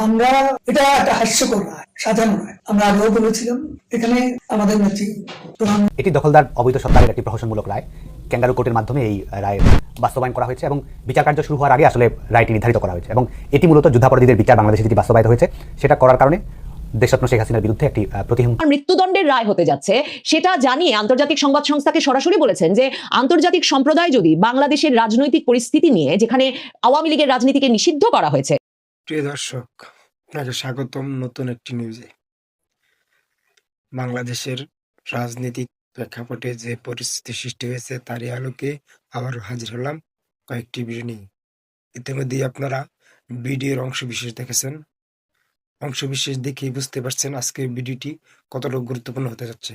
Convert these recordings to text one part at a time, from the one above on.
আমরা এটা একটা হাস্যকর রায়, সাধারণ রায়। আমরা আগেও বলেছিলাম এখানে আমাদের নেত্রী এটি দখলদার অবৈধ সত্তারের একটি প্রহসনমূলক রায়। ক্যাঙ্গারু কোর্টের মাধ্যমে এই রায় বাস্তবায়ন করা হয়েছে এবং বিচার কার্য শুরু হওয়ার আগে আসলে রায়টি নির্ধারিত করা হয়েছে এবং এটি মূলত যুদ্ধাপরাধীদের বিচার বাংলাদেশে যেটি বাস্তবায়িত হয়েছে সেটা করার কারণে দেশরত্ন শেখ হাসিনার বিরুদ্ধে একটি মৃত্যুদণ্ডের রায় হতে যাচ্ছে সেটা জানিয়ে আন্তর্জাতিক সংবাদ সংস্থাকে সরাসরি বলেছেন যে আন্তর্জাতিক সম্প্রদায় যদি বাংলাদেশের রাজনৈতিক পরিস্থিতি নিয়ে, যেখানে আওয়ামী লীগের রাজনীতিকে নিষিদ্ধ করা হয়েছে। প্রিয় দর্শক, আপনাকে স্বাগতম নতুন একটি নিউজে। বাংলাদেশের রাজনৈতিক প্রেক্ষাপটে যে পরিস্থিতি সৃষ্টি হয়েছে তারই আলোকে আবারও হাজির হলাম কয়েকটি ভিডিও নিয়ে। ইতিমধ্যে আপনারা ভিডিওর অংশ বিশেষ দেখেছেন, অংশ বিশেষ দেখেই বুঝতে পারছেন আজকের ভিডিওটি কতটা গুরুত্বপূর্ণ হতে যাচ্ছে।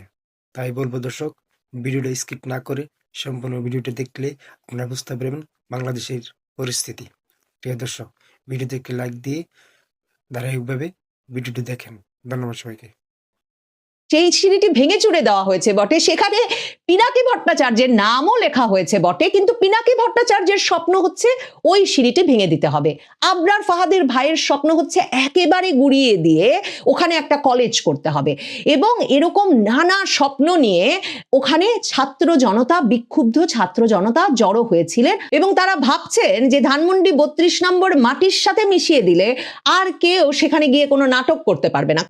তাই বলবো দর্শক, ভিডিওটা স্কিপ না করে সম্পূর্ণ ভিডিওটা দেখলে আপনারা বুঝতে পারবেন বাংলাদেশের পরিস্থিতি। প্রিয় দর্শক, ভিডিওতে একটি লাইক দিয়ে ধারাবাহিকভাবে ভিডিওটি দেখেন। ধন্যবাদ সবাইকে। সেই সিঁড়িটি ভেঙে চুরে দেওয়া হয়েছে বটে, সেখানে পিনাকি ভট্টাচার্যের নামও লেখা হয়েছে বটে, কিন্তু পিনাকি ভট্টাচার্যের স্বপ্ন হচ্ছে ওই সিঁড়িটি ভেঙে দিতে হবে। আবরার ফাহাদের ভাইয়ের স্বপ্ন হচ্ছে একেবারে গুড়িয়ে দিয়ে ওখানে একটা কলেজ করতে হবে, এবং এরকম নানা স্বপ্ন নিয়ে ওখানে ছাত্র জনতা, বিক্ষুব্ধ ছাত্র জনতা জড়ো হয়েছিলেন এবং তারা ভাবছেন যে ধানমন্ডি 32 নম্বর মাটির সাথে মিশিয়ে দিলে আর কেউ সেখানে গিয়ে কোনো নাটক করতে পারবে না।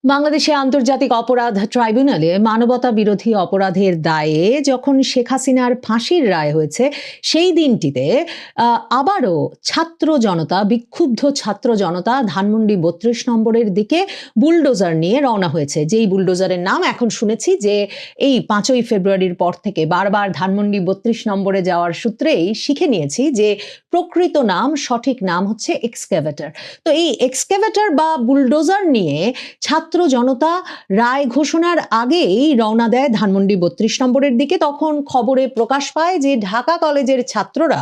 বাংলাদেশে আন্তর্জাতিক অপরাধ ট্রাইব্যুনালে মানবতা বিরোধী অপরাধের দায়ে যখন শেখ হাসিনার ফাঁসির রায় হয়েছে, সেই দিনটিতে আবারও ছাত্র জনতা, বিক্ষুব্ধ ছাত্র জনতা ধানমন্ডি 32 নম্বরের দিকে বুলডোজার নিয়ে রওনা হয়েছে। যেই বুলডোজারের নাম এখন শুনেছি যে এই 5ই ফেব্রুয়ারির পর থেকে বারবার ধানমন্ডি 32 নম্বরে যাওয়ার সূত্রেই শিখে নিয়েছি যে প্রকৃত নাম, সঠিক নাম হচ্ছে এক্সক্যাভেটর। তো এই এক্সক্যাভেটর বা বুলডোজার নিয়ে ছাত্র জনতা রায় ঘোষণার আগেই রওনা দেয় ধানমন্ডি 32 নম্বরের দিকে। তখন খবরে প্রকাশ পায় যে ঢাকা কলেজের ছাত্ররা,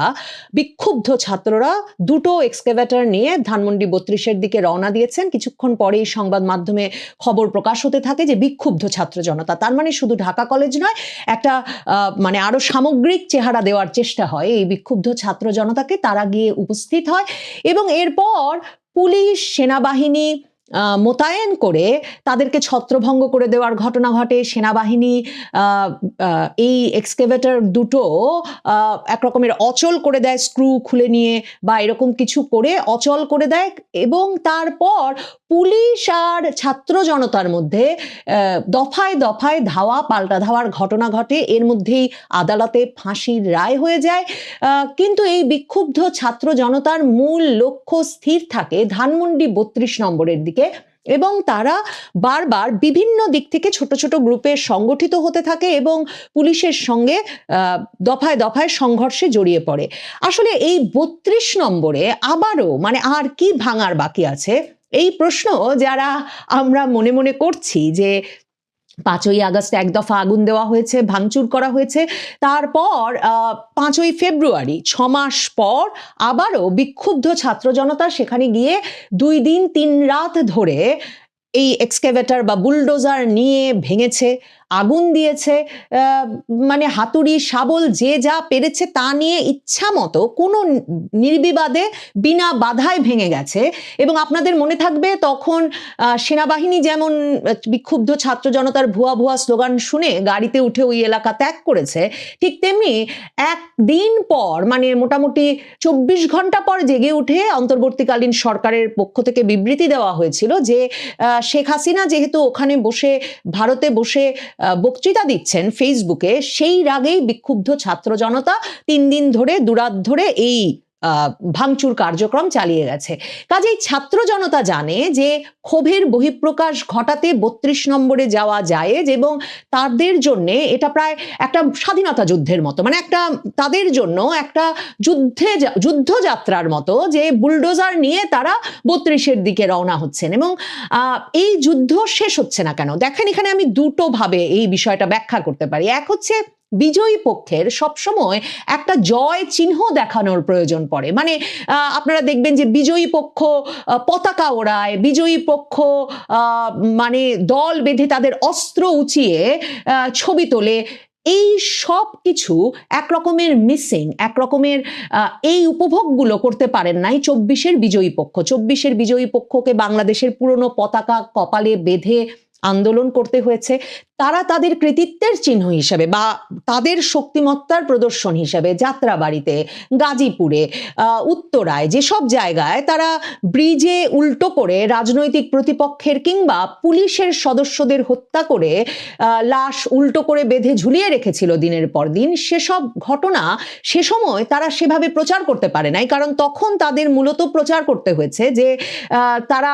বিক্ষুব্ধ ছাত্ররা দুটো এক্সক্যাভেটর নিয়ে ধানমন্ডি 32-এর দিকে রওনা দিয়েছেন। কিছুক্ষণ পরেই সংবাদ মাধ্যমে খবর প্রকাশ হতে থাকে যে বিক্ষুব্ধ ছাত্র জনতা, তার মানে শুধু ঢাকা কলেজ নয়, একটা মানে আরো সামগ্রিক চেহারা দেওয়ার চেষ্টা হয় এই বিক্ষুব্ধ ছাত্র জনতাকে। তারা গিয়ে উপস্থিত হয় এবং এরপর পুলিশ, সেনাবাহিনী মোতায়েন করে তাদেরকে ছত্রভঙ্গ করে দেওয়ার ঘটনা ঘটে। সেনাবাহিনী এই এক্সক্যাভেটর দুটো একরকমের অচল করে দেয়, স্ক্রু খুলে নিয়ে বা এরকম কিছু করে অচল করে দেয়, এবং তারপর পুলিশ আর ছাত্র জনতার মধ্যে দফায় দফায় ধাওয়া পাল্টা ধাওয়ার ঘটনা ঘটে। এর মধ্যেই আদালতে ফাঁসির রায় হয়ে যায়। কিন্তু এই বিক্ষুব্ধ ছাত্র জনতার মূল লক্ষ্য স্থির থাকে ধানমন্ডি 32 নম্বরের দিকে, এবং তারা বারবার বিভিন্ন দিক থেকে ছোট ছোট গ্রুপে সংগঠিত হতে থাকে এবং পুলিশের সঙ্গে দফায় দফায় সংঘর্ষে জড়িয়ে পড়ে। আসলে এই 32 নম্বরে আবারও মানে আর কি ভাঙার বাকি আছে, এই প্রশ্ন যারা আমরা মনে মনে করছি যে 5ই আগস্ট এক দফা আগুন দেওয়া হয়েছে, ভাঙচুর করা হয়েছে, তারপর 5ই ফেব্রুয়ারি 6 মাস পর আবারও বিক্ষুব্ধ ছাত্র জনতা সেখানে গিয়ে 2 দিন 3 রাত ধরে এই এক্সক্যাভেটর বা বুলডোজার নিয়ে ভেঙেছে, আগুন দিয়েছে, মানে হাতুড়ি শাবল যে যা পেরেছে তা নিয়ে ইচ্ছা মতো কোনো নির্বিবাদে বিনা বাধায় ভেঙে গেছে। এবং আপনাদের মনে থাকবে তখন সেনাবাহিনী যেমন বিক্ষুব্ধ ছাত্র জনতার ভুয়া ভুয়া স্লোগান শুনে গাড়িতে উঠে ওই এলাকা ত্যাগ করেছে, ঠিক তেমনি একদিন পর মানে মোটামুটি 24 ঘন্টা পর জেগে উঠে অন্তর্বর্তীকালীন সরকারের পক্ষ থেকে বিবৃতি দেওয়া হয়েছিল যে শেখ হাসিনা যেহেতু ওখানে বসে, ভারতে বসে বক্তৃতা দিচ্ছেন ফেসবুকে, সেই রাগেই বিক্ষুব্ধ ছাত্র জনতা 3 দিন ধরে, 2 রাত ধরে এই ভাঙচুর কার্যক্রম চালিয়ে গেছে। কাজেই ছাত্র জনতা জানে যে ক্ষোভের বহিঃপ্রকাশ ঘটাতে 32 নম্বরে যাওয়া জায়েজ, এবং তাদের জন্য এটা প্রায় একটা স্বাধীনতা যুদ্ধের মতো, মানে একটা তাদের জন্য একটা যুদ্ধযাত্রার মতো যে বুলডোজার নিয়ে তারা 32-এর দিকে রওনা হচ্ছেন। এবং এই যুদ্ধ শেষ হচ্ছে না কেন, দেখেন এখানে আমি দুটো ভাবে এই বিষয়টা ব্যাখ্যা করতে পারি। এক হচ্ছে বিজয়ী পক্ষের সবসময় একটা জয় চিহ্ন দেখানোর প্রয়োজন পড়ে। মানে আপনারা দেখবেন যে বিজয়ী পক্ষ পতাকা ওড়ায়, বিজয়ী পক্ষ মানে দল বেঁধে তাদের অস্ত্র উঁচিয়ে ছবি তোলে, এই সব কিছু একরকমের মিসিং, একরকমের এই উপভোগগুলো করতে পারেন নাই 24-এর বিজয়ী পক্ষ। 24-এর বিজয়ী পক্ষকে বাংলাদেশের পুরনো পতাকা কপালে বেঁধে আন্দোলন করতে হয়েছে। তারা তাদের কৃতিত্বের চিহ্ন হিসেবে বা তাদের শক্তিমত্তার প্রদর্শন হিসেবে যাত্রাবাড়িতে, গাজীপুরে, উত্তরায়, যেসব জায়গায় তারা ব্রিজে উল্টো করে রাজনৈতিক প্রতিপক্ষের কিংবা পুলিশের সদস্যদের হত্যা করে লাশ উল্টো করে বেঁধে ঝুলিয়ে রেখেছিল দিনের পর দিন, সেসব ঘটনা সে সময় তারা সেভাবে প্রচার করতে পারে নাই। কারণ তখন তাদের মূলত প্রচার করতে হয়েছে যে তারা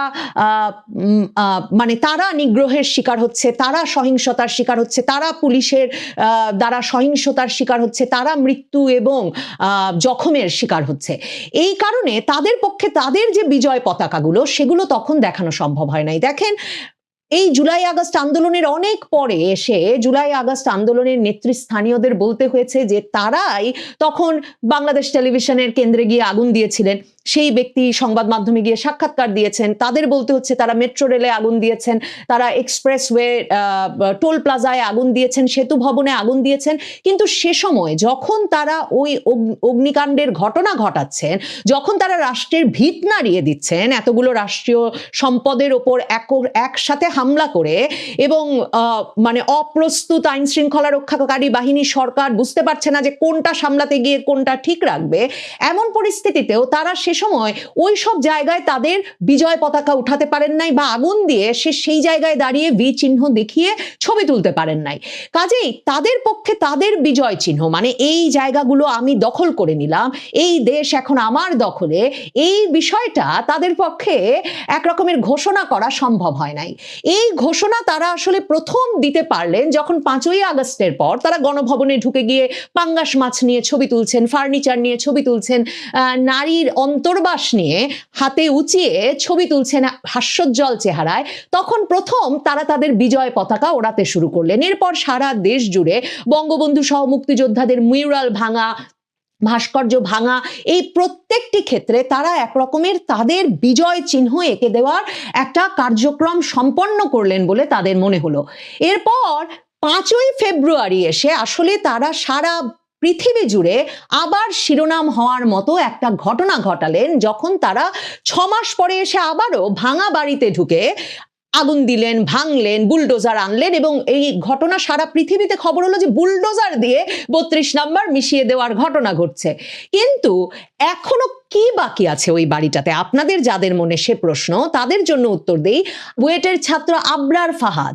মানে তারা নিগ্রহের শিকার হচ্ছে, তারা সহিংসতার শিকার হচ্ছে, তারা পুলিশের দ্বারা সহিংসতার শিকার হচ্ছে, তারা মৃত্যু এবং জখমের শিকার হচ্ছে। এই কারণে তাদের পক্ষে তাদের যে বিজয় পতাকাগুলো সেগুলো তখন দেখানো সম্ভব হয় নাই। দেখেন, এই জুলাই আগস্ট আন্দোলনের অনেক পরে এসে জুলাই আগস্ট আন্দোলনের নেতৃস্থানীয়দের বলতে হয়েছে যে তারাই তখন বাংলাদেশ টেলিভিশনের কেন্দ্রে গিয়ে আগুন দিয়েছিলেন, সেই ব্যক্তি সংবাদ মাধ্যমে গিয়ে সাক্ষাৎকার দিয়েছেন, তাদের বলতে হচ্ছে তারা মেট্রো রেলে আগুন দিয়েছেন, তারা এক্সপ্রেসওয়ে টোল প্লাজায় আগুন দিয়েছেন, সেতু ভবনে আগুন দিয়েছেন। কিন্তু সে সময় যখন তারা ওই অগ্নিকাণ্ডের ঘটনা ঘটাচ্ছেন, যখন তারা রাষ্ট্রের ভিত নাড়িয়ে দিচ্ছেন, এতগুলো রাষ্ট্রীয় সম্পদের ওপর একসাথে হামলা করে এবং মানে অপ্রস্তুত আইন শৃঙ্খলা রক্ষাকারী বাহিনী সরকার বুঝতে পারছে না যে কোনটা সামলাতে গিয়ে কোনটা ঠিক রাখবে, এমন পরিস্থিতিতেও তারা সে সময় ওই সব জায়গায় তাদের বিজয় পতাকা উঠাতে পারেন নাই বা আগুন দিয়ে সেই জায়গায় দাঁড়িয়ে ভি চিহ্ন দেখিয়ে ছবি তুলতে পারেন নাই। কাজেই তাদের পক্ষে তাদের বিজয় চিহ্ন মানে এই জায়গাগুলো আমি দখল করে নিলাম, এই দেশ এখন আমার দখলে, এই বিষয়টা তাদের পক্ষে একরকমের ঘোষণা করা সম্ভব হয় নাই। এই ঘোষণা তারা আসলে প্রথম দিতে পারলেন যখন 5ই আগস্টের পর তারা গণভবনে ঢুকে গিয়ে পাঙ্গাস মাছ নিয়ে ছবি তুলছেন, ফার্নিচার নিয়ে ছবি তুলছেন, নারীর অন্তর্বাস নিয়ে হাতে উঁচিয়ে ছবি তুলছেন হাস্যোজ্জ্বল চেহারায়। তখন প্রথম তারা তাদের বিজয় পতাকা ওড়াতে শুরু করলেন। এরপর সারা দেশ জুড়ে বঙ্গবন্ধু সহ মুক্তিযোদ্ধাদের মিউরাল ভাঙা, ভাস্কর্য ভাঙা, এই প্রত্যেকটি ক্ষেত্রে তারা একরকমের তাদের বিজয় চিহ্ন এঁকে দেওয়ার একটা কার্যক্রম সম্পন্ন করলেন বলে তাদের মনে হলো। এরপর 5ই ফেব্রুয়ারি এসে আসলে তারা সারা পৃথিবী জুড়ে আবার শিরোনাম হওয়ার মতো একটা ঘটনা ঘটালেন, যখন তারা 6 মাস পরে এসে আবারও ভাঙা বাড়িতে ঢুকে আগুন দিলেন, ভাঙলেন, বুলডোজার আনলেন এবং এই ঘটনা সারা পৃথিবীতে খবর হলো যে বুলডোজার দিয়ে 32 নম্বর মিশিয়ে দেওয়ার ঘটনা ঘটছে। কিন্তু এখনো কি বাকি আছে ওই বাড়িটাতে? আপনাদের যাদের মনে সে প্রশ্ন, তাদের জন্য উত্তর দেই। বুয়েটের ছাত্র আবরার ফাহাদ,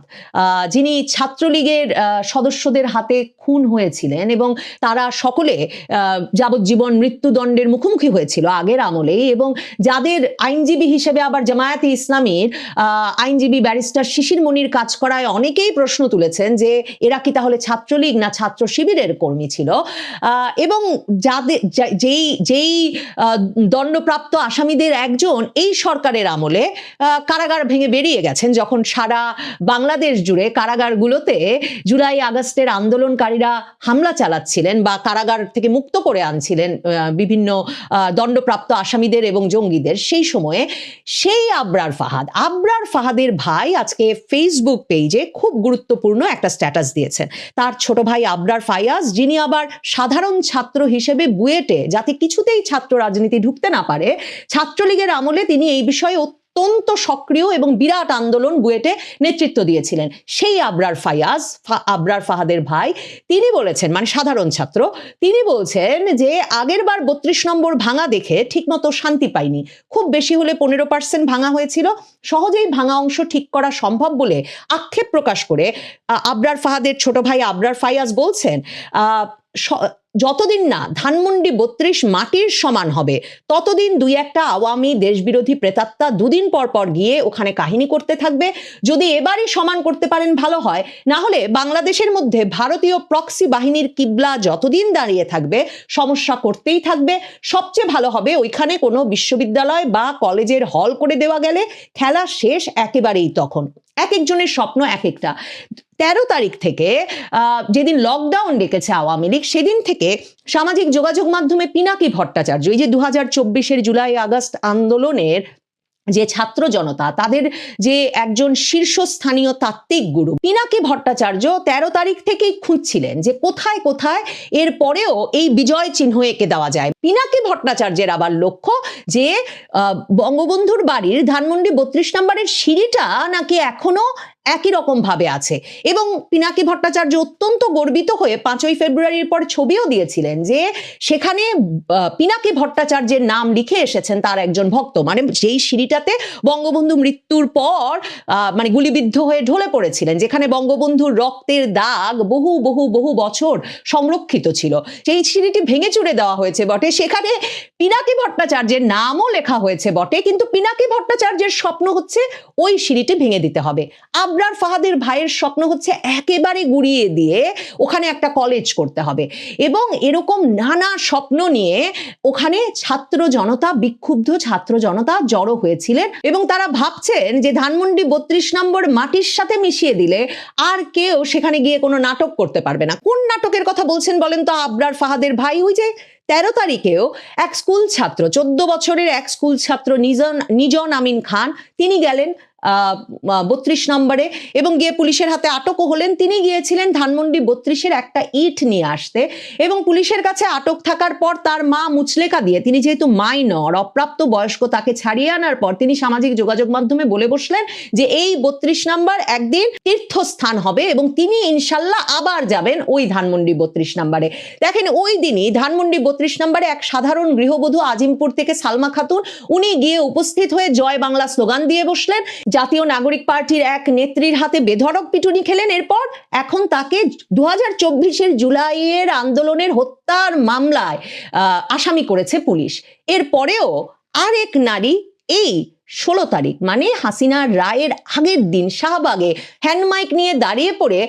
যিনি ছাত্রলীগের সদস্যদের হাতে খুন হয়েছিলেন এবং তারা সকলে যাবজ্জীবন মৃত্যুদণ্ডের মুখোমুখি হয়েছিল আগের আমলেই, এবং যাদের আইনজীবী হিসেবে আবার জামায়াতে ইসলামীর আইনজীবী ব্যারিস্টার শিশির মনির কাজ করায় অনেকেই প্রশ্ন তুলেছেন যে এরা কি তাহলে ছাত্রলীগ না ছাত্র শিবিরের কর্মী ছিল, এবং যাদের যেই দণ্ডপ্রাপ্ত আসামিদের একজন এই সরকারের আমলে কারাগার ভেঙে বেরিয়ে গেছেন, যখন সারা বাংলাদেশ জুড়ে কারাগারগুলোতে জুলাই আগস্টের আন্দোলনকারীরা হামলা চালাচ্ছিলেন বা কারাগার থেকে মুক্ত করে আনছিলেন বিভিন্ন দণ্ডপ্রাপ্ত আসামিদের এবং জঙ্গিদের, সেই সময়ে সেই আবরার ফাহাদের ভাই আজকে ফেসবুক পেজে খুব গুরুত্বপূর্ণ একটা স্ট্যাটাস দিয়েছেন। তার ছোট ভাই আবরার ফায়াজ, যিনি আবার সাধারণ ছাত্র হিসেবে বুয়েটে, যাতে কিছুতেই ছাত্র রাজনীতি ঢুকতে না পারে, ছাত্রলীগের আমলে তিনি এই বিষয়ে অত্যন্ত সক্রিয় এবং বিরাট আন্দোলন বুয়েটে নেতৃত্ব দিয়েছিলেন। সেই আবরার ফাহাদের ভাই, তিনি বলেছেন, মানে সাধারণ ছাত্র, তিনি বলছেন যে আগের বার 32 নম্বর ভাঙা দেখে ঠিকমতো শান্তি পাইনি, খুব বেশি হলে 15% ভাঙা হয়েছিল, সহজেই ভাঙা অংশ ঠিক করা সম্ভব বলে আক্ষেপ প্রকাশ করে আবরার ফাহাদের ছোট ভাই আবরার ফায়াজ বলছেন, যতদিন না ধানমন্ডি 32 মাটির সমান হবে ততদিন 2-1টা আওয়ামী দেশবিরোধী প্রেতাত্মা দুদিন পর পর গিয়ে ওখানে কাহিনী করতে থাকবে। যদি এবারই সমান করতে পারেন ভালো হয়, না হলে বাংলাদেশের মধ্যে ভারতীয় প্রক্সি বাহিনীর কিবলা যতদিন দাঁড়িয়ে থাকবে সমস্যা করতেই থাকবে। সবচেয়ে ভালো হবে ওইখানে কোনো বিশ্ববিদ্যালয় বা কলেজের হল করে দেওয়া গেলে খেলা শেষ একেবারেই তখন। এক একজনের স্বপ্ন এক একটা। 13 তারিখ থেকে যেদিন লকডাউন ডেকেছে আওয়ামী লীগ, সেদিন থেকে সামাজিক যোগাযোগ মাধ্যমে পিনাকি ভট্টাচার্য, এই যে 2024-এর জুলাই আগস্ট আন্দোলনের যে ছাত্র জনতা, তাদের যে একজন শীর্ষস্থানীয় তাত্ত্বিক গুরু পিনাকি ভট্টাচার্য 13 তারিখ থেকেই খুঁজছিলেন যে কোথায় কোথায় এর পরেও এই বিজয় চিহ্ন এঁকে দেওয়া যায়। পিনাকি ভট্টাচার্যের আবার লক্ষ্য যে বঙ্গবন্ধুর বাড়ির ধানমন্ডি 32 নম্বরের সিঁড়িটা নাকি এখনো একই রকম ভাবে আছে, এবং পিনাকি ভট্টাচার্য অত্যন্ত গর্বিত হয়ে 5ই ফেব্রুয়ারির পর ছবিও দিয়েছিলেন যে সেখানে পিনাকি ভট্টাচার্যের নাম লিখে এসেছেন তার একজন ভক্ত, মানে যেই সিঁড়িটাতে বঙ্গবন্ধু মৃত্যুর পর মানে গুলিবিদ্ধ হয়ে ঢলে পড়েছিলেন, যেখানে বঙ্গবন্ধুর রক্তের দাগ বহু বহু বহু বছর সংরক্ষিত ছিল। সেই সিঁড়িটি ভেঙে চুরে দেওয়া হয়েছে বটে, সেখানে পিনাকি ভট্টাচার্যের নামও লেখা হয়েছে বটে, কিন্তু পিনাকি ভট্টাচার্যের স্বপ্ন হচ্ছে ওই সিঁড়িটি ভেঙে দিতে হবে। আবরার ফাহাদের ভাইয়ের স্বপ্ন হচ্ছে একেবারে গুড়িয়ে দিয়ে ওখানে একটা কলেজ করতে হবে, এবং এরকম নানা স্বপ্ন নিয়ে ওখানে ছাত্র জনতা, বিক্ষুব্ধ ছাত্র জনতা জড়ো হয়েছিলেন, এবং তারা ভাবছেন যে ধানমন্ডি 32 নম্বর মাটির সাথে মিশিয়ে দিলে আর কেউ সেখানে গিয়ে কোনো নাটক করতে পারবে না। কোন নাটকের কথা বলছেন বলেন তো আবরার ফাহাদের ভাই? ওই যে 13 তারিখেও এক স্কুল ছাত্র, 14 বছরের এক স্কুল ছাত্র নিজন আমিন খান, তিনি গেলেন 32 নম্বরে এবং গিয়ে পুলিশের হাতে আটকও হলেন। তিনি গিয়েছিলেন ধানমন্ডি 32-এর একটা ইট নিয়ে আসতে, এবং পুলিশের কাছে আটক থাকার পর তার মা মুচলেকা দিয়ে, তিনি যেহেতু মাইনর, অপ্রাপ্ত বয়স্ক, তাকে ছাড়িয়ে আনার পর তিনি সামাজিক যোগাযোগ মাধ্যমে বলে বসলেন যে এই 32 নম্বর একদিন তীর্থস্থান হবে এবং তিনি ইনশাল্লাহ আবার যাবেন ওই ধানমন্ডি 32 নম্বরে। দেখেন, ওই দিনই ধানমন্ডি 32 নম্বরে এক সাধারণ গৃহবধূ আজিমপুর থেকে সালমা খাতুন, উনি গিয়ে উপস্থিত হয়ে জয় বাংলা স্লোগান দিয়ে বসলেন। জাতীয় নাগরিক পার্টির এক নেত্রীর হাতে বেধড়ক পিটুনি খেলেন। এরপর এখন তাকে 2024-এর জুলাইয়ের আন্দোলনের হত্যার মামলায় আসামি করেছে পুলিশ। এরপরেও আরেক নারী এই 16 তারিখ মানে হাসিনা রায়ের আগের দিন শাহবাগে হ্যান্ডমাইক নিয়ে দাঁড়িয়ে পড়ে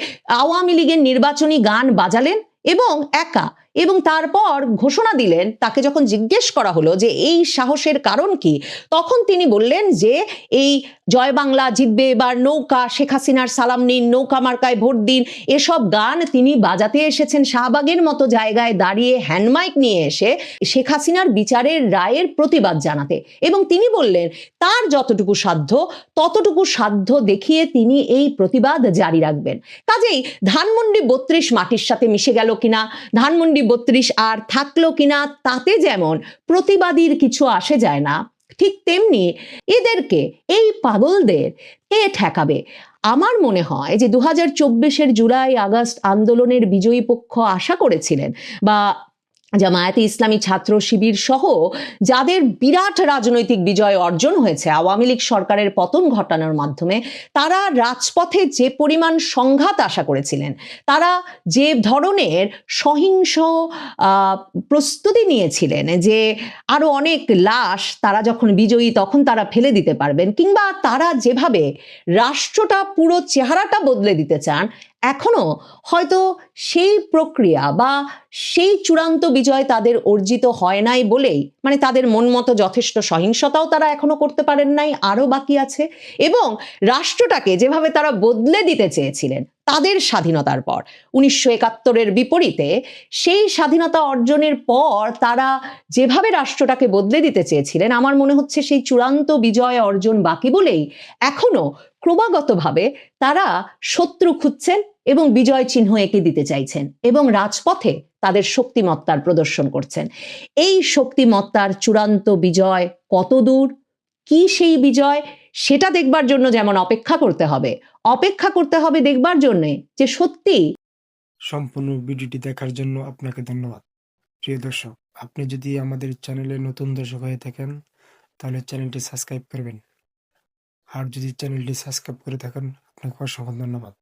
আওয়ামী লীগের নির্বাচনী গান বাজালেন এবং একা, এবং তারপর ঘোষণা দিলেন। তাকে যখন জিজ্ঞেস করা হলো যে এই সাহসের কারণ কি, তখন তিনি বললেন যে এই জয় বাংলা জিতবে এবার, নৌকা, শেখ হাসিনার সালাম নিন, নৌকা মার্কায় ভোট দিন, এসব গান তিনি বাজাতে এসেছেন শাহবাগের মতো জায়গায় দাঁড়িয়ে হ্যান্ডমাইক নিয়ে এসে শেখ হাসিনার বিচারের রায়ের প্রতিবাদ জানাতে। এবং তিনি বললেন তার যতটুকু সাধ্য ততটুকু সাধ্য দেখিয়ে তিনি এই প্রতিবাদ জারি রাখবেন। কাজেই ধানমন্ডি 32 মাটির সাথে মিশে গেল কিনা, ধানমন্ডি 32 আর থাকলো কিনা, তাতে যেমন প্রতিবাদীর কিছু আসে যায় না, ঠিক তেমনি এদেরকে, এই পাগলদের কে ঠেকাবে? আমার মনে হয় যে 2024-এর জুলাই আগস্ট আন্দোলনের বিজয়ী পক্ষ আশা করেছিলেন, বা জামায়াতে ইসলামী ছাত্র শিবির সহ যাদের বিরাট রাজনৈতিক বিজয় অর্জন হয়েছে আওয়ামী লীগ সরকারের পতন ঘটানোর মাধ্যমে, তারা রাজপথে যে পরিমাণ সংঘাত আশা করেছিলেন, তারা যে ধরনের সহিংস প্রস্তুতি নিয়েছিলেন যে আরো অনেক লাশ তারা যখন বিজয়ী তখন তারা ফেলে দিতে পারবেন, কিংবা তারা যেভাবে রাষ্ট্রটা পুরো চেহারাটা বদলে দিতে চান, এখনো হয়তো সেই প্রক্রিয়া বা সেই চূড়ান্ত বিজয় তাদের অর্জিত হয় নাই বলেই, মানে তাদের মন মতো যথেষ্ট সহিংসতাও তারা এখনো করতে পারেন নাই, আরো বাকি আছে। এবং রাষ্ট্রটাকে যেভাবে তারা বদলে দিতে চেয়েছিলেন তাদের স্বাধীনতার পর 1971-এর বিপরীতে, সেই স্বাধীনতা অর্জনের পর তারা যেভাবে রাষ্ট্রটাকে বদলে দিতে চেয়েছিলেন, আমার মনে হচ্ছে সেই চূড়ান্ত বিজয় অর্জন বাকি বলেই এখনো ক্রমাগতভাবে তারা শত্রু খুঁজছেন এবং বিজয় চিহ্ন এঁকে দিতে চাইছেন এবং রাজপথে তাদের শক্তিমত্তার প্রদর্শন করছেন। এই শক্তিমত্তার চূড়ান্ত বিজয় কত দূর, কি সেই বিজয়, সেটা দেখবার জন্য যেমন অপেক্ষা করতে হবে দেখবার জন্য যে সত্যি। সম্পূর্ণ ভিডিওটি দেখার জন্য আপনাকে ধন্যবাদ। প্রিয় দর্শক, আপনি যদি আমাদের চ্যানেলে নতুন দর্শক হয়ে থাকেন তাহলে চ্যানেলটি সাবস্ক্রাইব করবেন, আর যদি চ্যানেলটি সাবস্ক্রাইব করে থাকেন আপনাকে অসংখ্য ধন্যবাদ।